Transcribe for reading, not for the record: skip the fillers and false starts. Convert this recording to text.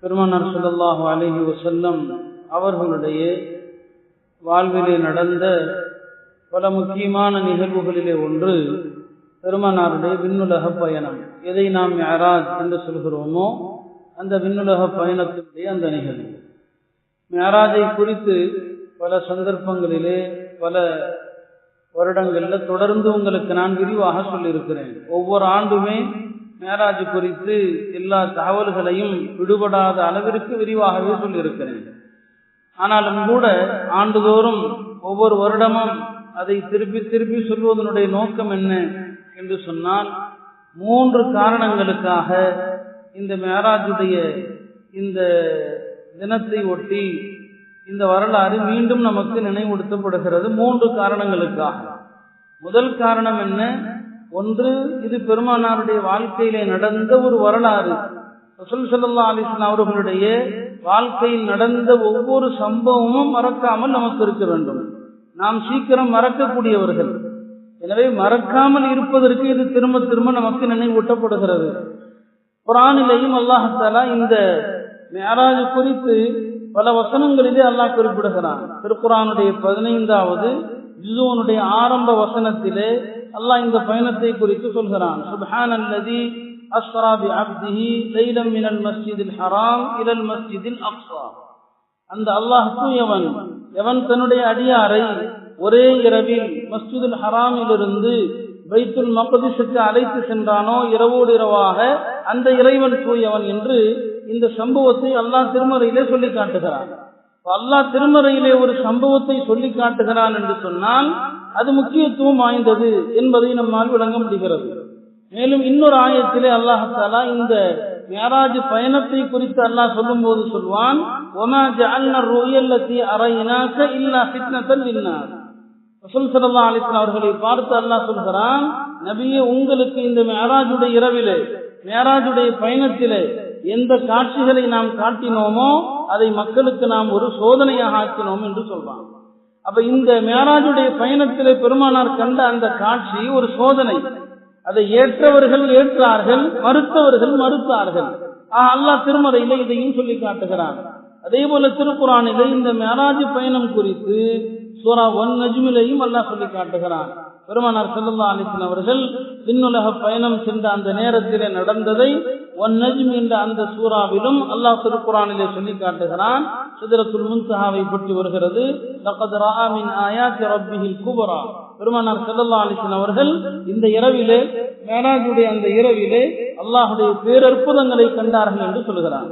பெருமானார் ஸல்லல்லாஹு அலைஹி வஸல்லம் அவர்களுடைய வாழ்விலே நடந்த பல முக்கியமான நிகழ்வுகளிலே ஒன்று பெருமானாருடைய விண்ணுலக பயணம். எதை நாம் மிஅராஜ் என்று சொல்கிறோமோ அந்த விண்ணுலக பயணத்தினுடைய அந்த நிகழ்வு. மிஅராஜை குறித்து பல சந்தர்ப்பங்களிலே பல வருடங்களில் தொடர்ந்து உங்களுக்கு நான் விரிவாக சொல்லியிருக்கிறேன். ஒவ்வொரு ஆண்டுமே மிஅராஜ் குறித்து எல்லா தகவல்களையும் விடுபடாத அளவிற்கு விரிவாகவே சொல்லியிருக்கிறேன். ஆனாலும் கூட ஆண்டுதோறும் ஒவ்வொரு வருடமும் அதை திருப்பி திருப்பி சொல்வதனுடைய நோக்கம் என்ன என்று சொன்னால், 3 காரணங்களுக்காக இந்த மிஅராஜுடைய இந்த தினத்தை ஒட்டி இந்த வரலாறு மீண்டும் நமக்கு நினைவுபடுத்தப்படுகிறது. 3 காரணங்களுக்காக. முதல் காரணம் என்ன? ஒன்று, இது பெருமானாருடைய வாழ்க்கையிலே நடந்த ஒரு வரலாறு. ரசூல் ஸல்லல்லாஹு அலைஹி வஸல்லம் அவர்களுடைய வாழ்க்கையில் நடந்த ஒவ்வொரு சம்பவமும் மறக்காமல் நமக்கு இருக்க வேண்டும். நாம் சீக்கிரம் மறக்கக்கூடியவர்கள். எனவே மறக்காமல் இருப்பதற்கு இது திரும்ப திரும்ப நமக்கு நினைவூட்டப்படுகிறது. குர்ஆனிலேயும் அல்லாஹ் தஆலா இந்த மிஅராஜ் குறித்து பல வசனங்களிலே அல்லாஹ் குறிப்பிடுகிறான். திருக்குர்ஆனுடைய 15வது ஜுஸுனுடைய ஆரம்ப வசனத்திலே அல்லாஹ் இந்த பயணத்தை குறித்து சொல்கிறான். சுப்ஹானல்லதி அஸ்ரா பிஅப்திஹி லைலம் மினல் மஸ்ஜிதில் ஹராம் இலல் மஸ்ஜிதில் அக்ஸா. அந்த அல்லாஹ் தூயவன், எவன் தன்னுடைய அடியாரை ஒரே இரவில் மஸ்ஜிதுல் ஹராமிலிருந்து பைத்துல் மக்திஸுக்கு அழைத்து சென்றானோ இரவோடு இரவாக, அந்த இறைவன் தூயவன் என்று இந்த சம்பவத்தை அல்லாஹ் திருமறையிலே சொல்லி காட்டுகிறான். அல்லாஹ் திருமறையிலே ஒரு சம்பவத்தை சொல்லி காட்டுகிறான் என்று சொன்னால் அது முக்கியத்துவம் வாய்ந்தது என்பதை நம்மால் விளங்க முடிகிறது. மேலும் இன்னொரு ஆயத்திலே அல்லாஹ் தஆலா இந்த மிஅராஜ் பயணத்தை குறித்து அல்லாஹ் சொல்லும்போது சொல்வான், வமா ஜஅல்னா ருயல்லதி அரைனாக இல்லா ஃபித்னத்தல் லின்னாஸ். ரசூல் ஸல்லல்லாஹு அலைஹி வஸல்லம் அவர்களை பார்த்து அல்லாஹ் சொல்கிறான், நபியே, உங்களுக்கு இந்த மிஅராஜுடைய இரவிலே, மிஅராஜுடைய பயணத்திலே எந்த காட்சிகளை நாம் காட்டினோமோ அதை மக்களுக்கு நாம் ஒரு சோதனையாக ஆக்கினோம் என்று சொல்றான். அப்ப இந்த மிஅராஜுடைய பயணத்திலே பெருமானார் கண்ட அந்த காட்சி ஒரு சோதனை. அதை ஏற்றவர்கள் ஏற்றார்கள், மறுத்தவர்கள் மறுத்தார்கள். அல்லாஹ் திருமறையிலே இதையும் சொல்லி காட்டுகிறான். அதே போல திருக்குர்ஆனிலே இந்த மிஅராஜ் பயணம் குறித்து சூரா நஜ்மிலேயும் அல்லாஹ் சொல்லி காட்டுகிறான். பெருமானார் ஸல்லல்லாஹு அலைஹி வஸல்லம் அவர்கள் விண்ணுலக பயணம் சென்ற அந்த நேரத்திலே நடந்ததை நஜ்ம் என்ற அந்த சூறாவிலும் அல்லாஹ் திருக்குர்ஆனிலே சொல்லி காட்டுகிறான். சிதரத்துல் முன்தஹாவை பற்றி வருகிறது. லகத் ரஆ மின் ஆயாத்தி ரப்பிஹில் குப்ரா. பெருமானார் ஸல்லல்லாஹு அலைஹி வஸல்லம் அவர்கள் இந்த இரவிலே, மிஅராஜுடைய அந்த இரவிலே அல்லாஹ்வுடைய பேரற்புதங்களை கண்டார்கள் என்று சொல்கிறார்.